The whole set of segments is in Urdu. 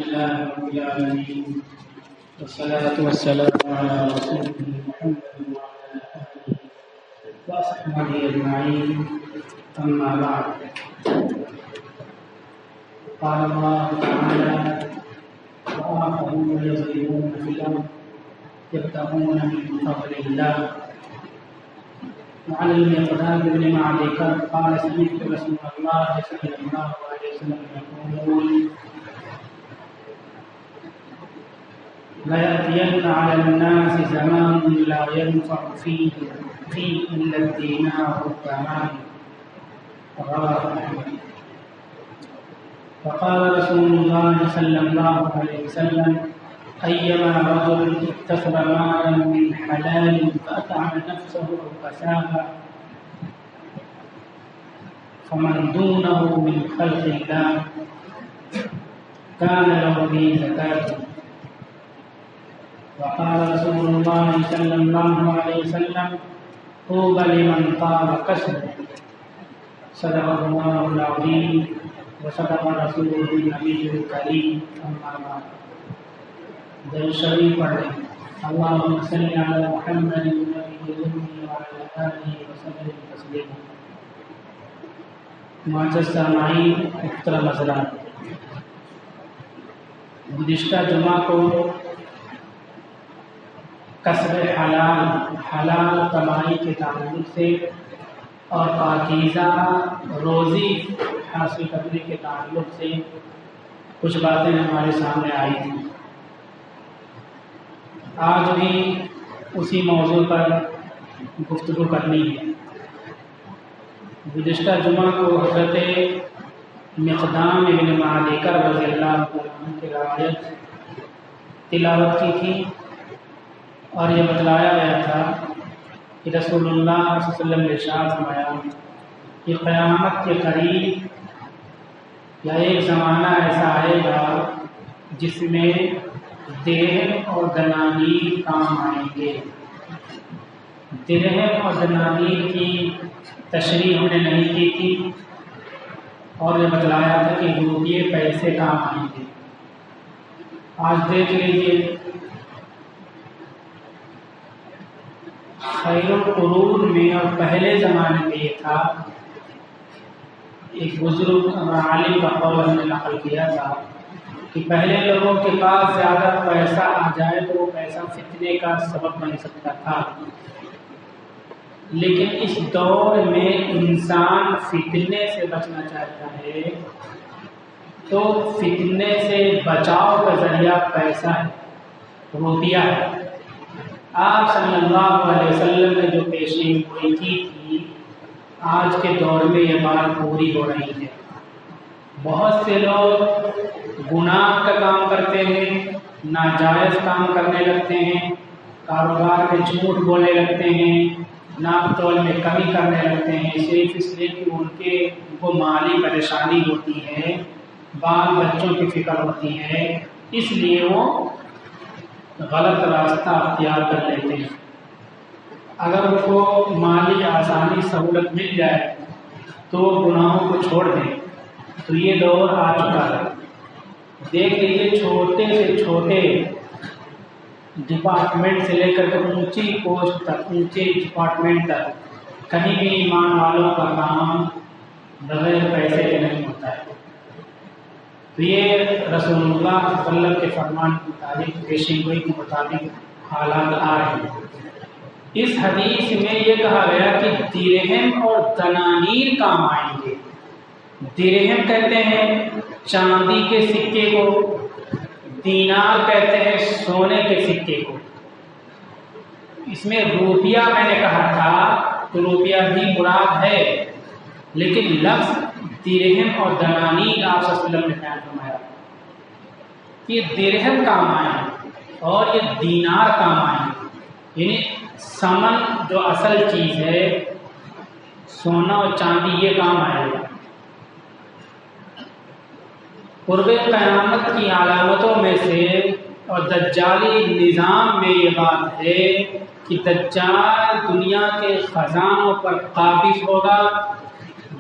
لله رب العالمين والصلاة والسلام على رسوله محمد وعلى آله وأصحابه أجمعين أما بعد. قال الله تعالى: وآخرون يضربون في الأرض يبتغون من فضل الله. وعن المقداد بن معدي قال: سمعت رسول الله صلى الله عليه وسلم يقول: لا يأتين على الناس زمان لا ينفع فيه إلا الدينار والطعام. رواه أحمد. فقال رسول الله صلى الله عليه وسلم: أيما رجل اكتسب مالا من حلال فأطعم نفسه أو كساها فمن دونه من خلق الله كان له به زكاة. وقال رسول الله صلى الله عليه وسلم: طوبى لمن طاب كسبه. صدق الله العظيم وصدق رسوله النبي الكريم. أما بعد. درود شریف پڑھ لیں. اللهم صل على محمد النبي الأمي وعلى آله وسلم تسليما. معزز سامعین، محترم حضرات، گزشتہ جمعہ کو کسب حلال کمائی کے تعلق سے اور پاکیزہ روزی حاصل کرنے کے تعلق سے کچھ باتیں ہمارے سامنے آئی تھیں. آج بھی اسی موضوع پر گفتگو کرنی ہے. گزشتہ جمعہ کو حضرت مقدام ابن معدی رضی اللہ عنہ کی روایت تلاوت کی تھی اور یہ بتلایا گیا تھا کہ رسول اللہ صلی اللہ علیہ وسلم نے ارشاد فرمایا کہ قیامت کے قریب یا ایک زمانہ ایسا آئے گا جس میں درہم اور دنانیر کام آئیں گے. درہم اور دنانیر کی تشریح ہم نے نہیں کی تھی اور یہ بتلایا تھا کہ روپیے پیسے کام آئیں گے. آج دیکھ لیجیے، خیر القرون میں اور پہلے زمانے میں یہ تھا، ایک بزرگ عالم کا قول ہم نے نقل کیا تھا کہ پہلے لوگوں کے پاس زیادہ پیسہ آ جائے تو وہ پیسہ فتنے کا سبب بن سکتا تھا، لیکن اس دور میں انسان فتنے سے بچنا چاہتا ہے تو فتنے سے بچاؤ کا ذریعہ پیسہ ہے، روپیہ ہے. آپ صلی اللہ علیہ وسلم نے جو پیشین گوئی کی تھی، آج کے دور میں یہ بات پوری ہو رہی ہے. بہت سے لوگ گناہ کا کام کرتے ہیں، ناجائز کام کرنے لگتے ہیں، کاروبار میں جھوٹ بولنے لگتے ہیں، ناپ تول میں کمی کرنے لگتے ہیں، صرف اس لیے کہ ان کو مالی پریشانی ہوتی ہے، بال بچوں کی فکر ہوتی ہے، اس لیے وہ غلط راستہ اختیار کر لیتے ہیں. اگر ان کو مالی آسانی سہولت مل جائے تو گناہوں کو چھوڑ دیں. تو یہ دور آ چکا ہے. دیکھ لیجیے، چھوٹے سے چھوٹے ڈپارٹمنٹ سے لے کر کے اونچی پوسٹ تک، اونچے ڈپارٹمنٹ تک کہیں بھی ایمان والوں کا کام بغیر پیسے کے نہیں ہوتا ہے. تو یہ رسول اللہ صلی اللہ علیہ وسلم کے فرمان کے مطابق، پیشین گوئی کے مطابق حالات آ رہے ہیں. اس حدیث میں یہ کہا گیا کہ درہم اور دنانیر کام آئیں گے. درہم کہتے ہیں چاندی کے سکے کو، دینار کہتے ہیں سونے کے سکے کو. اس میں روپیہ میں نے کہا تھا تو روپیہ بھی مراد ہے، لیکن لفظ درہم اور دنانیر آپ صلی اللہ علیہ وسلم نے بیان فرمایا. یہ درہم کام آئے اور یہ دینار کام آئے، یعنی سمن جو اصل چیز ہے، سونا اور چاندی، یہ کام آئے گا. قرب قیامت کی علامتوں میں سے اور دجالی نظام میں یہ بات ہے کہ دجال دنیا کے خزانوں پر قابض ہوگا،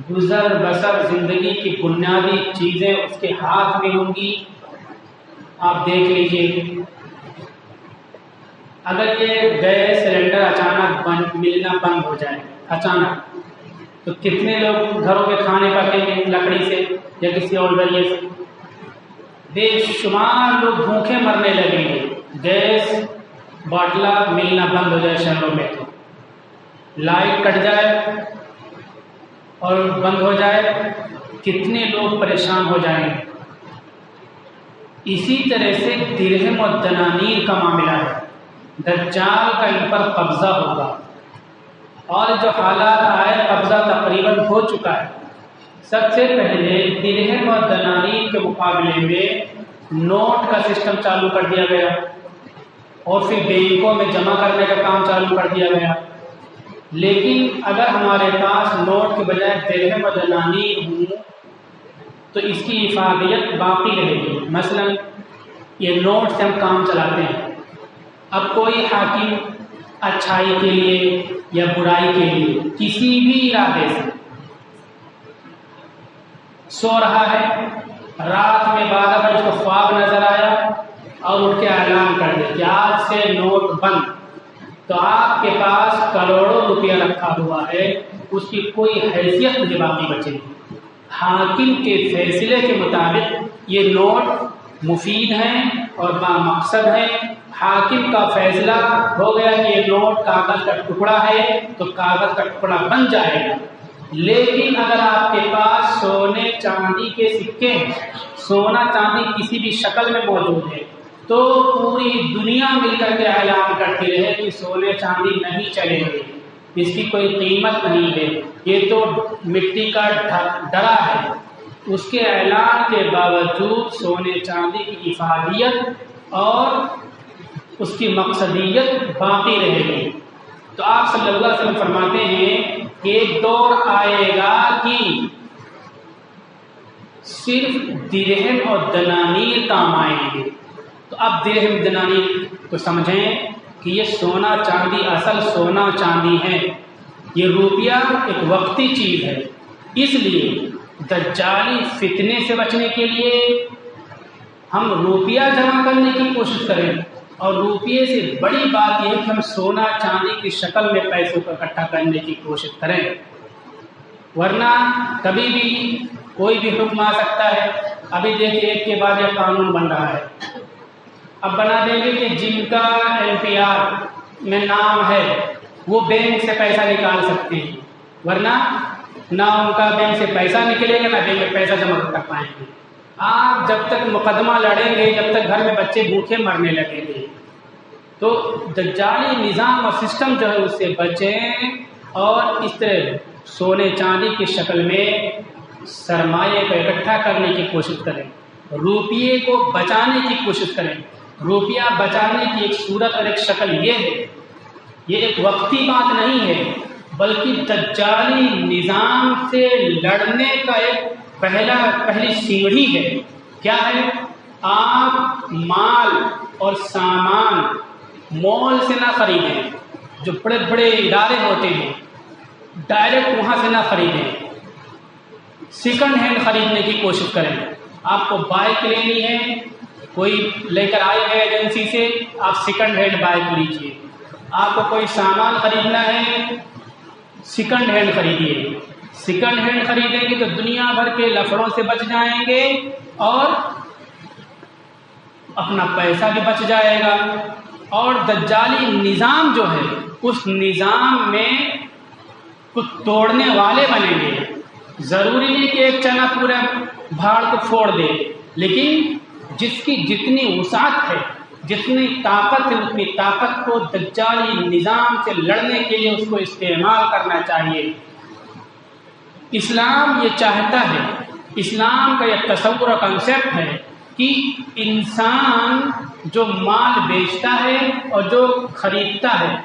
گزر بسر زندگی کی بنیادی چیزیں اس کے ہاتھ میں ہوں گی، آپ دیکھ لیجیے، اگر یہ گیس سلنڈر اچانک ملنا بند ہو جائے اچانک، تو کتنے لوگ گھروں میں کھانے پکیں گے لکڑی سے یا کسی اور ذریعے سے؟ بے شمار لوگ بھوکے مرنے لگیں گے۔ گیس باٹلہ ملنا بند ہو جائے شہروں میں، تو لائٹ کٹ جائے اور بند ہو جائے، کتنے لوگ پریشان ہو جائیں گے۔ اسی طرح سے درہم اور دنانیر کا معاملہ ہے، دجال کا ان پر قبضہ ہوگا، اور جو حالات آئے قبضہ تقریباً ہو چکا ہے۔ سب سے پہلے درہم اور دنانیر کے مقابلے میں نوٹ کا سسٹم چالو کر دیا گیا، اور پھر بینکوں میں جمع کرنے کا کام چالو کر دیا گیا۔ لیکن اگر ہمارے پاس نوٹ کے بجائے درہم اور دنانیر ہوں تو اس کی افادیت باقی رہے گی۔ مثلا یہ نوٹ سے ہم کام چلاتے ہیں، اب کوئی حاکم اچھائی کے لیے یا برائی کے لیے کسی بھی ارادے سے سو رہا ہے، رات میں 12 بجے کو خواب نظر آیا اور اٹھ کے اعلان کر دے کہ آج سے نوٹ بند، تو آپ کے پاس کروڑوں روپیہ رکھا ہوا ہے، اس کی کوئی حیثیت نہیں باقی بچے گی۔ حاکم کے فیصلے کے مطابق یہ نوٹ مفید ہیں اور بامقصد ہیں۔ حاکم کا فیصلہ ہو گیا کہ یہ نوٹ کاغذ کا ٹکڑا ہے تو کاغذ کا ٹکڑا بن جائے گا۔ لیکن اگر آپ کے پاس سونے چاندی کے سکے ہیں، سونا چاندی کسی بھی شکل میں موجود ہے، تو پوری دنیا مل کر کے اعلان کرتی رہے کہ سونے چاندی نہیں چلے گی، اس کی کوئی قیمت نہیں ہے، یہ تو مٹی کا ڈرا ہے، اس کے اعلان کے باوجود سونے چاندی کی افادیت اور اس کی مقصدیت باقی رہے گی۔ تو آپ صلی اللہ علیہ وسلم فرماتے ہیں کہ ایک دور آئے گا کہ صرف درہم اور دنانیر کام آئیں گے۔ تو اب درہم دنانیر کو سمجھیں کہ یہ سونا چاندی اصل سونا چاندی ہے، یہ روپیہ ایک وقتی چیز ہے۔ اس لیے دجالی فتنے سے بچنے کے لیے ہم روپیہ جمع کرنے کی کوشش کریں، اور روپیے سے بڑی بات یہ ہے کہ ہم سونا چاندی کی شکل میں پیسوں کو اکٹھا کرنے کی کوشش کریں، ورنہ کبھی بھی کوئی بھی حکم آ سکتا ہے۔ ابھی دیکھیے ایک کے بعد ایک قانون بن رہا ہے، اب بنا دیں گے کہ جن کا NPR میں نام ہے وہ بینک سے پیسہ نکال سکتے ہیں، ورنہ نہ ان کا بینک سے پیسہ نکلے گا نہ بینک میں پیسہ جمع کر پائیں گے۔ آپ جب تک مقدمہ لڑیں گے، جب تک گھر میں بچے بھوکے مرنے لگیں گے، تو دجالی نظام اور سسٹم جو ہے اس سے بچیں، اور اس طرح سونے چاندی کی شکل میں سرمایہ کو اکٹھا کرنے کی کوشش کریں، روپیے کو بچانے کی کوشش کریں۔ روپیہ بچانے کی ایک صورت اور ایک شکل یہ ہے، یہ ایک وقتی بات نہیں ہے، بلکہ دجالی نظام سے لڑنے کا ایک پہلی سیڑھی ہے۔ کیا ہے؟ آپ مال اور سامان مال سے نہ خریدیں، جو بڑے بڑے ادارے ہوتے ہیں ڈائریکٹ وہاں سے نہ خریدیں، سیکنڈ ہینڈ خریدنے کی کوشش کریں۔ آپ کو بائک لینی ہے، کوئی لے کر آئے گئے ایجنسی سے، آپ سیکنڈ ہینڈ بائک لیجیے۔ آپ کو کوئی سامان خریدنا ہے، سیکنڈ ہینڈ خریدیے۔ سیکنڈ ہینڈ خریدیں گے تو دنیا بھر کے لفڑوں سے بچ جائیں گے، اور اپنا پیسہ بھی بچ جائے گا، اور دجالی نظام جو ہے اس نظام میں کچھ توڑنے والے بنیں گے۔ ضروری نہیں کہ ایک چنا پورا بھاڑ کو پھوڑ دے، لیکن جس کی جتنی وسعت ہے، جتنی طاقت ہے، اتنی طاقت کو دجالی نظام سے لڑنے کے لیے اس کو استعمال کرنا چاہیے۔ اسلام یہ چاہتا ہے، اسلام کا یہ تصور اور کنسیپٹ ہے کہ انسان جو مال بیچتا ہے اور جو خریدتا ہے،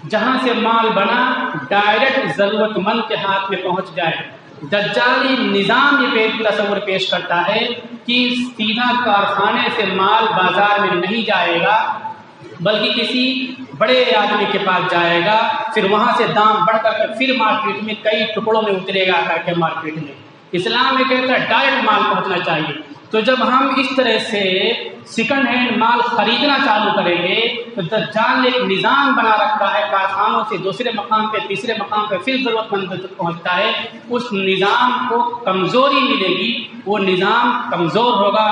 جہاں سے مال بنا ڈائریکٹ ضرورت مند کے ہاتھ میں پہنچ جائے۔ دجالی نظام یہ تصور پیش کرتا ہے کہ سیدھا کارخانے سے مال بازار میں نہیں جائے گا، بلکہ کسی بڑے آدمی کے پاس جائے گا، پھر وہاں سے دام بڑھ کر پھر مارکیٹ میں کئی ٹکڑوں میں اترے گا کر کے مارکیٹ میں۔ اسلام میں کہتا ہے ڈائریکٹ مال پہنچنا چاہیے۔ تو جب ہم اس طرح سے سیکنڈ ہینڈ مال خریدنا چالو کریں گے تو دجال نے ایک نظام بنا رکھا ہے، کارخانوں سے دوسرے مقام پہ تیسرے مقام پہ پھر ضرورت مند تک پہنچتا ہے، اس نظام کو کمزوری ملے گی، وہ نظام کمزور ہوگا،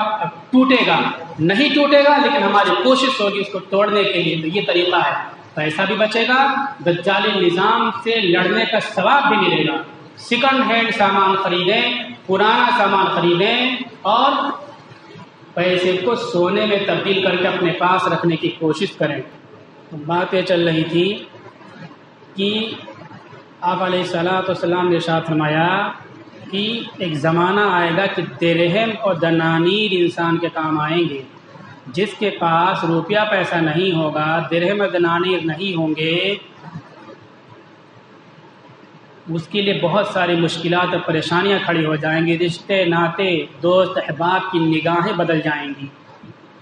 ٹوٹے گا نہیں ٹوٹے گا، لیکن ہماری کوشش ہوگی اس کو توڑنے کے لیے۔ تو یہ طریقہ ہے، پیسہ بھی بچے گا، دجالی نظام سے لڑنے کا ثواب بھی ملے گا۔ سیکنڈ ہینڈ سامان خریدیں، پرانا سامان خریدیں اور پیسے کو سونے میں تبدیل کر کے اپنے پاس رکھنے کی کوشش کریں۔ بات یہ چل رہی تھی کہ آپ علیہ الصلوۃ والسلام نے ارشاد فرمایا کہ ایک زمانہ آئے گا کہ درہم اور دنانیر انسان کے کام آئیں گے۔ جس کے پاس روپیہ پیسہ نہیں ہوگا، درہم اور دنانیر نہیں ہوں گے، اس کے لیے بہت ساری مشکلات اور پریشانیاں کھڑی ہو جائیں گی، رشتے ناتے دوست احباب کی نگاہیں بدل جائیں گی۔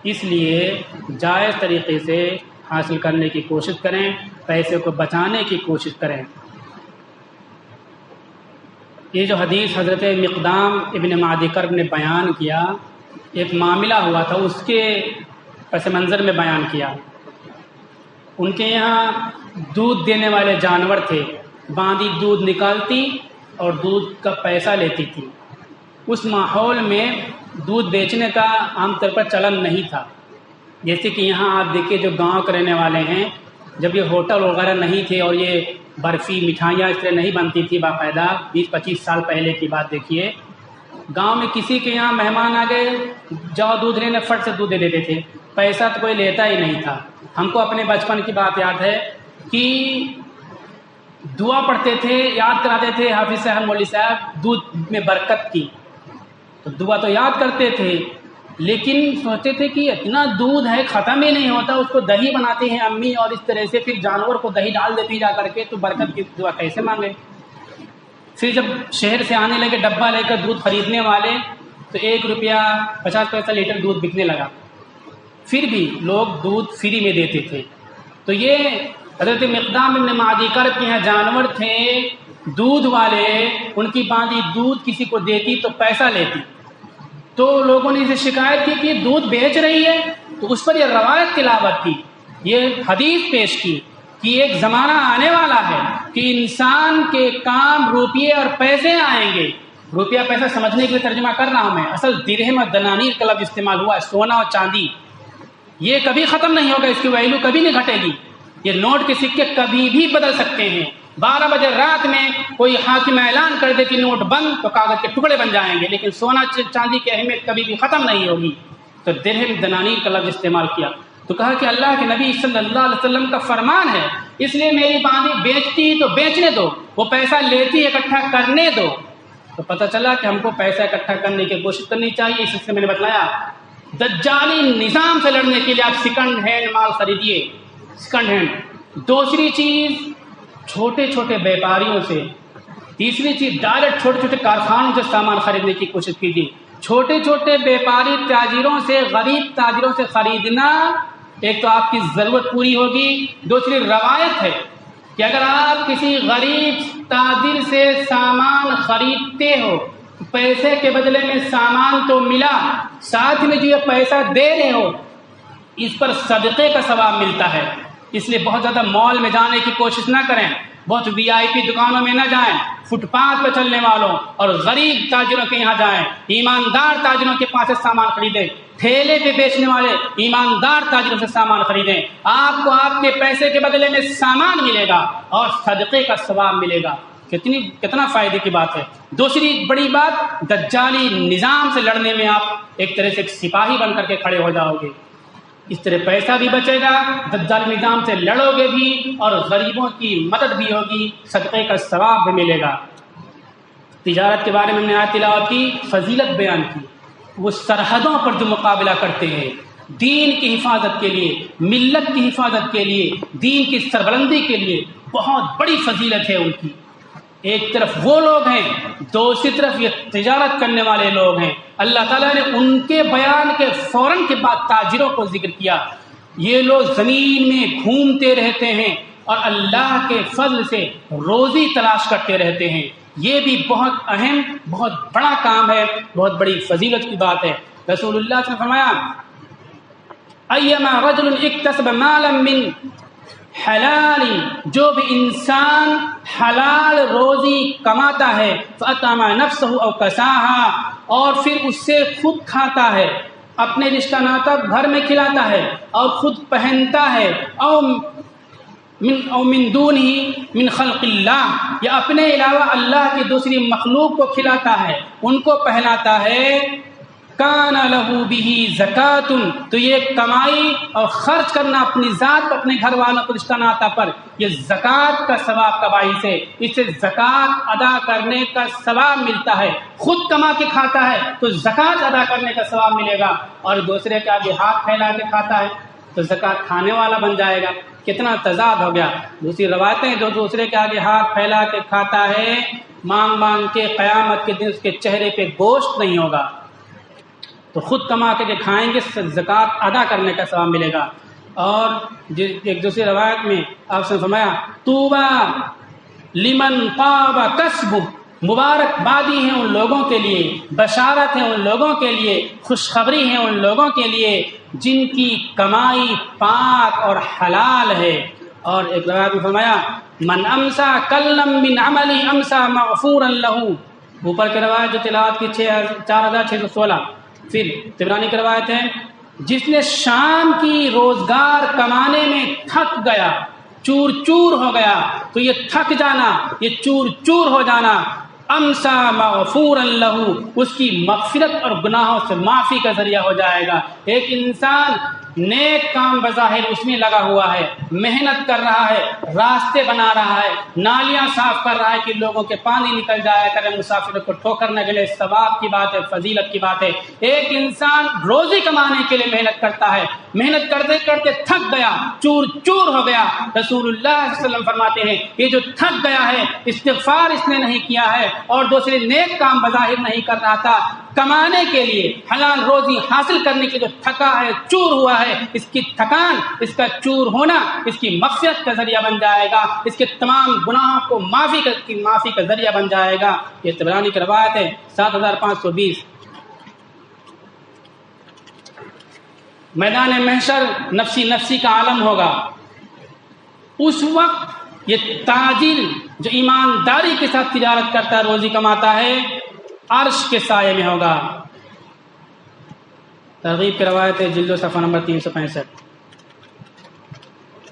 اس لیے جائز طریقے سے حاصل کرنے کی کوشش کریں، پیسے کو بچانے کی کوشش کریں۔ یہ جو حدیث حضرت مقدام ابن معدی کرب نے بیان کیا، ایک معاملہ ہوا تھا، اس کے پس منظر میں بیان کیا۔ ان کے یہاں دودھ دینے والے جانور تھے، باندھی دودھ نکالتی اور دودھ کا پیسہ لیتی تھی۔ اس ماحول میں دودھ بیچنے کا عام طور پر چلن نہیں تھا۔ جیسے کہ یہاں آپ دیکھیے جو گاؤں کے رہنے والے ہیں، جب یہ ہوٹل وغیرہ نہیں تھے اور یہ برفی مٹھائیاں اس طرح نہیں بنتی تھی باقاعدہ، 20-25 سال پہلے کی بات دیکھیے، گاؤں میں کسی کے یہاں مہمان آ گئے، جاؤ دودھ لینے، فٹ سے دودھ دے دیتے تھے، پیسہ تو کوئی لیتا ہی نہیں تھا۔ ہم کو اپنے بچپن کی بات یاد ہے کہ دعا پڑھتے تھے، یاد کراتے تھے حافظ صاحب مولوی صاحب دودھ میں برکت کی، تو دعا تو یاد کرتے تھے، لیکن سوچتے تھے کہ اتنا دودھ ہے ختم ہی نہیں ہوتا، اس کو دہی بناتے ہیں امی اور اس طرح سے پھر جانور کو دہی ڈال دیتی جا کر کے، تو برکت کی دعا کیسے مانگے۔ پھر جب شہر سے آنے لگے ڈبہ لے کر دودھ خریدنے والے، تو 1 روپیہ 50 پیسہ لیٹر دودھ بکنے لگا، پھر بھی لوگ دودھ فری میں دیتے تھے۔ تو یہ حضرت مقدام ابن معدی کرب کے یہاں جانور تھے دودھ والے، ان کی باندھی دودھ کسی کو دیتی تو پیسہ لیتی، تو لوگوں نے اسے شکایت کی کہ یہ دودھ بیچ رہی ہے، تو اس پر یہ روایت تلاوت کی، یہ حدیث پیش کی کہ ایک زمانہ آنے والا ہے کہ انسان کے کام روپیے اور پیسے آئیں گے۔ روپیہ پیسہ سمجھنے کے لیے ترجمہ کر رہا ہوں میں، اصل درہم اور دنانیر کا لفظ استعمال ہوا ہے، سونا اور چاندی، یہ کبھی ختم نہیں ہوگا، اس کی ویلیو کبھی نہیں گھٹے گی۔ یہ نوٹ کے سکے کبھی بھی بدل سکتے ہیں، 12 بجے رات میں کوئی حاکم اعلان کر دے کہ نوٹ بند، تو کاغذ کے ٹکڑے بن جائیں گے، لیکن سونا چاندی کی اہمیت کبھی بھی ختم نہیں ہوگی۔ تو درہم دنانیر کا لفظ استعمال کیا، تو کہا کہ اللہ کے نبی صلی اللہ علیہ وسلم کا فرمان ہے، اس لیے میری باندھی بیچتی تو بیچنے دو، وہ پیسہ لیتی اکٹھا کرنے دو۔ تو پتہ چلا کہ ہم کو پیسہ اکٹھا کرنے کی کوشش کرنی چاہیے۔ اس سے میں نے بتلایا دجالی نظام سے لڑنے کے لیے آپ سیکنڈ ہینڈ مال خریدیے، سیکنڈ ہینڈ۔ دوسری چیز چھوٹے چھوٹے بیپاریوں سے، تیسری چیز ڈائریکٹ چھوٹے چھوٹے کارخانوں سے سامان خریدنے کی کوشش کیجیے۔ چھوٹے چھوٹے بیپاری تاجروں سے، غریب تاجروں سے خریدنا، ایک تو آپ کی ضرورت پوری ہوگی، دوسری روایت ہے کہ اگر آپ کسی غریب تاجر سے سامان خریدتے ہو، پیسے کے بدلے میں سامان تو ملا، ساتھ میں جو یہ پیسہ دے رہے ہو اس پر صدقے کا ثواب ملتا ہے۔ اس لیے بہت زیادہ مال میں جانے کی کوشش نہ کریں، بہت VIP دکانوں میں نہ جائیں، فٹ پاتھ پہ چلنے والوں اور غریب تاجروں کے یہاں جائیں، ایماندار تاجروں کے پاس سے سامان خریدیں، ٹھیلے پہ بیچنے والے ایماندار تاجروں سے سامان خریدیں، آپ کو آپ کے پیسے کے بدلے میں سامان ملے گا اور صدقے کا ثواب ملے گا۔ کتنا فائدے کی بات ہے۔ دوسری بڑی بات، دجالی نظام سے لڑنے میں آپ ایک طرح سے ایک سپاہی بن کر کے کھڑے ہو جاؤ گے، اس طرح پیسہ بھی بچے گا، دجالی نظام سے لڑو گے بھی اور غریبوں کی مدد بھی ہوگی، صدقے کا ثواب بھی ملے گا۔ تجارت کے بارے میں ہم نے آیت تلاوت کی، فضیلت بیان کی، وہ سرحدوں پر جو مقابلہ کرتے ہیں دین کی حفاظت کے لیے، ملت کی حفاظت کے لیے، دین کی سربلندی کے لیے، بہت بڑی فضیلت ہے ان کی۔ ایک طرف وہ لوگ ہیں، دوسری طرف یہ تجارت کرنے والے لوگ ہیں۔ اللہ تعالیٰ نے ان کے بیان کے فوراً کے بعد تاجروں کو ذکر کیا۔ یہ لوگ زمین میں گھومتے رہتے ہیں اور اللہ کے فضل سے روزی تلاش کرتے رہتے ہیں۔ یہ بھی بہت اہم، بہت بڑا کام ہے، بہت بڑی فضیلت کی بات ہے۔ رسول اللہ صلی اللہ علیہ وسلم نے فرمایا ایما رجل اکتسب مالا من حلال، جو بھی انسان حلال روزی کماتا ہے فاطعم نفسہ او کساها، اور پھر اس سے خود کھاتا ہے، اپنے رشتہ ناتا گھر میں کھلاتا ہے اور خود پہنتا ہے، او من دونہ من خلق اللہ، یا اپنے علاوہ اللہ کی دوسری مخلوق کو کھلاتا ہے، ان کو پہناتا ہے، کان لہ بہ زکاۃ، تو یہ کمائی اور خرچ کرنا اپنی ذات پر، اپنے گھر والوں کو، رشتہ ناتا پر، یہ زکوٰۃ کا ثواب کا باعث ہے، اس سے زکوٰۃ ادا کرنے کا ثواب ملتا ہے۔ خود کما کے کھاتا ہے تو زکوٰۃ ادا کرنے کا ثواب ملے گا، اور دوسرے کے آگے ہاتھ پھیلا کے کھاتا ہے تو زکوٰۃ کھانے والا بن جائے گا۔ کتنا تضاد ہو گیا۔ دوسری روایتیں، جو دوسرے کے آگے ہاتھ پھیلا کے کھاتا ہے، مانگ مانگ کے قیامت کے دن اس کے چہرے پہ گوشت نہیں ہوگا، تو خود کما کے کھائیں گے، زکوٰۃ ادا کرنے کا ثواب ملے گا۔ اور ایک دوسری روایت میں آپ نے فرمایا طوبیٰ لمن طاب کسبہ، مبارک بادی ہیں ان لوگوں کے لیے، بشارت ہے ان لوگوں کے لیے، خوشخبری ہے ان لوگوں کے لیے جن کی کمائی پاک اور حلال ہے۔ اور ایک روایت میں فرمایا من امسا کلم من عملی امسا مغفورا لہ، اوپر کی روایت جو تلاوت کی 4616۔ پھر طبرانی کی روایت ہے جس نے شام کی روزگار کمانے میں تھک گیا، چور چور ہو گیا، تو یہ تھک جانا، یہ چور چور ہو جانا، امسا مغفورا لہ، اس کی مغفرت اور گناہوں سے معافی کا ذریعہ ہو جائے گا۔ ایک انسان نیک کام بظاہر اس میں لگا ہوا ہے، محنت کر رہا ہے، راستے بنا رہا ہے، نالیاں صاف کر رہا ہے کہ لوگوں کے پانی نکل جایا کرے، مسافروں کو ٹھوکر نہ گلے، ثواب کی بات ہے، فضیلت کی بات ہے۔ ایک انسان روزی کمانے کے لیے محنت کرتا ہے، محنت کرتے کرتے تھک گیا، چور چور ہو گیا، رسول اللہ صلی اللہ علیہ وسلم فرماتے ہیں یہ جو تھک گیا ہے، استغفار اس نے نہیں کیا ہے اور دوسرے نیک کام بظاہر نہیں کر رہا تھا، کمانے کے لیے، حلال روزی حاصل کرنے کے جو تھکا ہے، چور ہوا ہے، اس کی تھکان، اس کا چور ہونا اس کی مغفرت کا ذریعہ بن جائے گا، اس کے تمام گناہوں کو معافی کا ذریعہ بن جائے گا۔ یہ طبرانی کی روایت ہے 7520۔ میدان محشر نفسی نفسی کا عالم ہوگا، اس وقت یہ تاجر جو ایمانداری کے ساتھ تجارت کرتا ہے، روزی کماتا ہے، عرش کے سائے میں ہوگا۔ ترغیب کی روایت ہے جلد صفحہ نمبر 365۔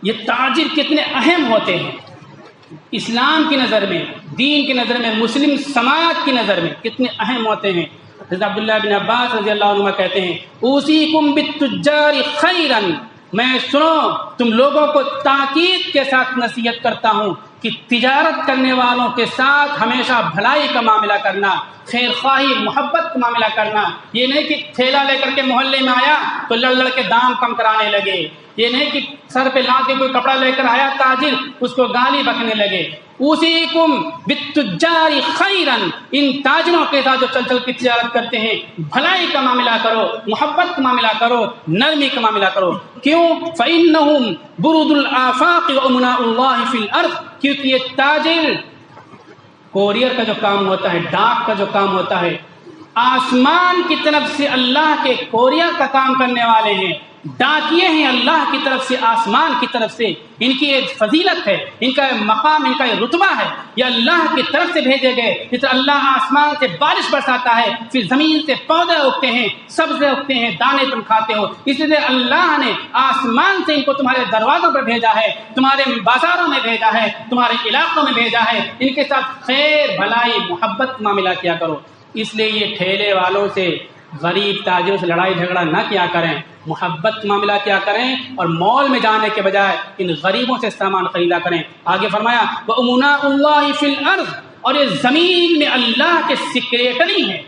یہ تاجر کتنے اہم ہوتے ہیں اسلام کی نظر میں، دین کی نظر میں، مسلم سماج کی نظر میں کتنے اہم ہوتے ہیں۔ حضرت عبداللہ بن عباس رضی اللہ عنہ کہتے ہیں اوصیکم بالتجار خیرا، میں سنو تم لوگوں کو تاکید کے ساتھ نصیحت کرتا ہوں کہ تجارت کرنے والوں کے ساتھ ہمیشہ بھلائی کا معاملہ کرنا، خیر خواہی، محبت کا معاملہ کرنا۔ یہ نہیں کہ تھیلا لے کر کے محلے میں آیا تو لڑ لڑ کے دام کم کرانے لگے، یہ نہیں کہ سر پہ لاد کے کوئی کپڑا لے کر آیا تاجر اس کو گالی بکنے لگے۔ اوصیکم بالتجار خیرا، ان تاجروں کے ساتھ جو چل چل کے تجارت کرتے ہیں بھلائی کا معاملہ کرو، محبت کا معاملہ کرو، نرمی کا معاملہ کرو۔ کیوں؟ فإنہم برد الآفاق وأمناء اللہ فی الارض، کیونکہ یہ تاجر کوریئر کا جو کام ہوتا ہے، ڈاک کا جو کام ہوتا ہے، آسمان کی طرف سے اللہ کے کوریئر کا کام کرنے والے ہیں، ڈاکیے ہیں اللہ کی طرف سے، آسمان کی طرف سے۔ ان کی ایک فضیلت ہے، ان کا مقام، ان کا رتبہ ہے، یہ اللہ کی طرف سے بھیجے گئے۔ جس طرح اللہ آسمان سے بارش برساتا ہے، پھر زمین سے پودے اگتے ہیں، سبزے اگتے ہیں، دانے تم کھاتے ہو، اس لیے اللہ نے آسمان سے ان کو تمہارے دروازوں پر بھیجا ہے، تمہارے بازاروں میں بھیجا ہے، تمہارے علاقوں میں بھیجا ہے۔ ان کے ساتھ خیر، بھلائی، محبت معاملہ کیا کرو۔ اس لیے یہ ٹھیلے والوں سے، غریب تاجروں سے لڑائی جھگڑا نہ کیا کریں، محبت معاملہ کیا کریں، اور مال میں جانے کے بجائے ان غریبوں سے سامان خریدا کریں۔ آگے فرمایا وَأُمُنَاءُ اللَّهِ فِي الْأَرْضِ، اور یہ زمین میں اللہ کے سیکریٹری ہیں۔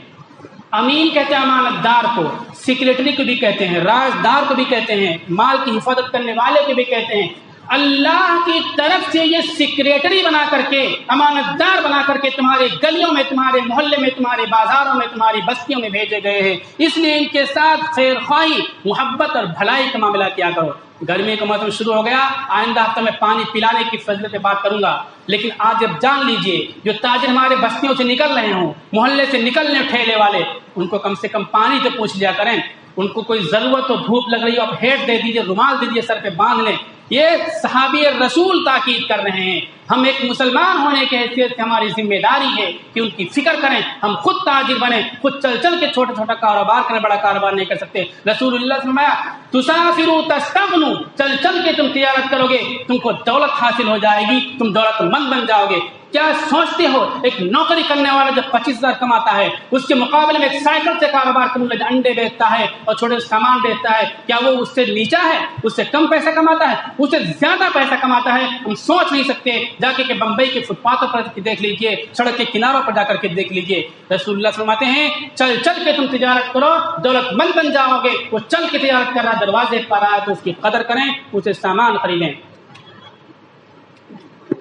امین کہتے ہیں امانت دار کو، سیکریٹری کو بھی کہتے ہیں، رازدار کو بھی کہتے ہیں، مال کی حفاظت کرنے والے کو بھی کہتے ہیں۔ اللہ کی طرف سے یہ سیکریٹری بنا کر کے، امانت دار بنا کر کے تمہارے گلیوں میں، تمہارے محلے میں، تمہارے بازاروں میں، تمہاری بستیوں میں بھیجے گئے ہیں۔ اس لیے ان کے ساتھ خیر خواہی، محبت اور بھلائی کا معاملہ کیا کرو۔ گرمی کا موسم شروع ہو گیا، آئندہ ہفتہ میں پانی پلانے کی فضیلت پہ بات کروں گا، لیکن آج جب جان لیجئے جو تاجر ہمارے بستیوں سے نکل رہے ہوں، محلے سے نکل رہے ٹھیلے والے، ان کو کم سے کم پانی تو پوچھ لیا کریں، ان کو کوئی ضرورت ہو، دھوپ لگ رہی ہو، آپ ہیٹ دے دیجئے، رومال دے دیجئے، سر پہ باندھ لیں۔ یہ صحابی رسول تاکید کر رہے ہیں، ہم ایک مسلمان ہونے کی حیثیت سے ہماری ذمہ داری ہے کہ ان کی فکر کریں، ہم خود تاجر بنیں، خود چل چل کے چھوٹا چھوٹا کاروبار کریں، بڑا کاروبار نہیں کر سکتے۔ رسول اللہ نے فرمایا تسافروا تستغنوا، چل چل کے تم تجارت کرو گے، تم کو دولت حاصل ہو جائے گی، تم دولت مند بن جاؤ گے۔ کیا سوچتے ہو ایک نوکری کرنے والا جب 25,000 کماتا ہے، اس کے مقابلے میں ایک سائیکل سے کاروبار کرنے والا انڈے بیچتا ہے اور چھوٹے سامان بیچتا ہے، کیا وہ اس سے نیچا ہے، اس سے کم پیسہ کماتا ہے؟ اس سے زیادہ پیسہ کماتا ہے۔ ہم سوچ نہیں سکتے، جا کے کہ بمبئی کے فٹ پاتھوں پر دیکھ لیجئے، سڑک کے کناروں پر جا کر کے دیکھ لیجئے۔ رسول اللہ فرماتے ہیں چل چل کے تم تجارت کرو، دولت مند بن جاؤ گے۔ وہ چل کے تجارت کر رہا، دروازے پر آیا تو اس کی قدر کریں، اسے سامان خریدیں۔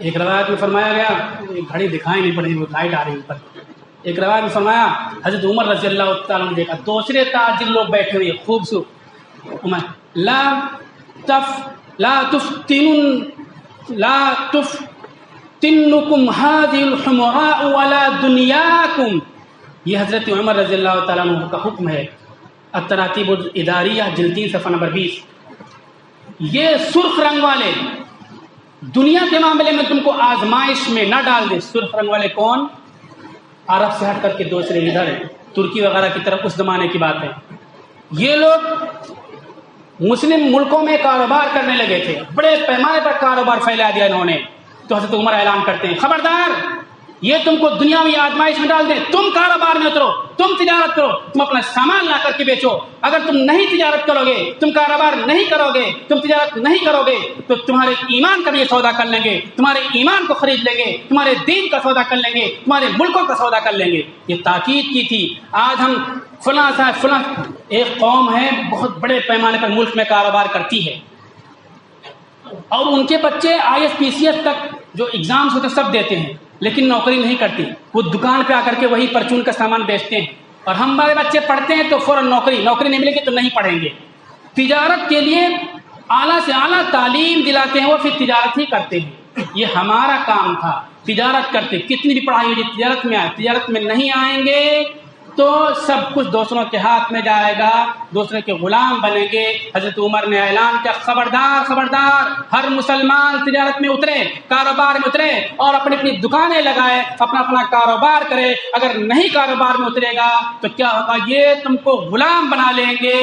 ایک روایت میں فرمایا گیا، گھڑی دکھائی نہیں پڑی، وہ لائٹ آ رہی اوپر۔ ایک روایت میں فرمایا حضرت عمر رضی اللہ تعالیٰ نے دیکھا دوسرے تاجر لوگ بیٹھے ہوئے خوبصورت، لا تفتنکم هذه الحمراء ولا دنیاکم، یہ حضرت عمر رضی اللہ تعالیٰ عنہ کا حکم ہے۔ التراتیب الاداریہ جلد 3 صفحہ نمبر 20۔ یہ سرخ رنگ والے دنیا کے معاملے میں تم کو آزمائش میں نہ ڈال دے۔ سرخ رنگ والے کون؟ عرب سے ہٹ کر کے دوسرے ادھر ہیں، ترکی وغیرہ کی طرف، اس زمانے کی بات ہے۔ یہ لوگ مسلم ملکوں میں کاروبار کرنے لگے تھے، بڑے پیمانے پر کاروبار پھیلا دیا انہوں نے۔ تو حضرت عمر اعلان کرتے ہیں خبردار، یہ تم کو دنیاوی آزمائش میں ڈال دیں، تم کاروبار میں اترو، تم تجارت کرو، تم اپنا سامان لا کر کے بیچو۔ اگر تم نہیں تجارت کرو گے، تم کاروبار نہیں کرو گے، تم تجارت نہیں کرو گے، تو تمہارے ایمان کا بھی سودا کر لیں گے، تمہارے ایمان کو خرید لیں گے، تمہارے دین کا سودا کر لیں گے، تمہارے ملکوں کا سودا کر لیں گے۔ یہ تاکید کی تھی۔ آج ہم فلاں صاحب فلاں ایک قوم ہے بہت بڑے پیمانے پر ملک میں کاروبار کرتی ہے، اور ان کے بچے ISPCS تک جو ایگزامس ہوتے سب دیتے ہیں، لیکن نوکری نہیں کرتی۔ وہ دکان پہ آ کر کے وہی پرچون کا سامان بیچتے ہیں، اور ہمارے بچے پڑھتے ہیں تو فوراً نوکری نہیں ملے گی تو نہیں پڑھیں گے۔ تجارت کے لیے اعلیٰ سے اعلیٰ تعلیم دلاتے ہیں، وہ پھر تجارت ہی کرتے ہیں۔ یہ ہمارا کام تھا، تجارت کرتے، کتنی بھی پڑھائی ہوگی تجارت میں آئے، تجارت میں نہیں آئیں گے تو سب کچھ دوسروں کے ہاتھ میں جائے گا، دوسرے کے غلام بنیں گے۔ حضرت عمر نے اعلان کیا خبردار خبردار، ہر مسلمان تجارت میں اترے، کاروبار میں اترے، اور اپنی اپنی دکانیں لگائے، اپنا اپنا کاروبار کرے۔ اگر نہیں کاروبار میں اترے گا تو کیا ہوگا؟ یہ تم کو غلام بنا لیں گے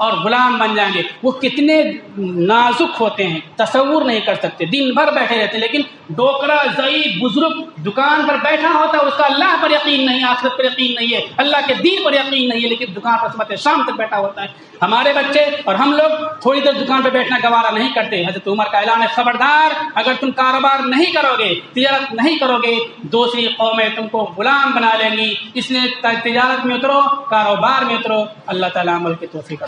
اور غلام بن جائیں گے۔ وہ کتنے نازک ہوتے ہیں تصور نہیں کر سکتے، دن بھر بیٹھے رہتے، لیکن ڈوکرا ضعیف بزرگ دکان پر بیٹھا ہوتا ہے، اس کا اللہ پر یقین نہیں، آخرت پر یقین نہیں ہے، اللہ کے دین پر یقین نہیں ہے، لیکن دکان پر صبح شام تک بیٹھا ہوتا ہے۔ ہمارے بچے اور ہم لوگ تھوڑی دیر دکان پہ بیٹھنا گوارا نہیں کرتے۔ حضرت عمر کا اعلان ہے خبردار، اگر تم کاروبار نہیں کرو گے، تجارت نہیں کرو گے، دوسری قومیں تم کو غلام بنا لیں گی۔ اس لیے تجارت میں اترو، کاروبار میں اترو۔ اللہ تعالیٰ عمل کی توفیق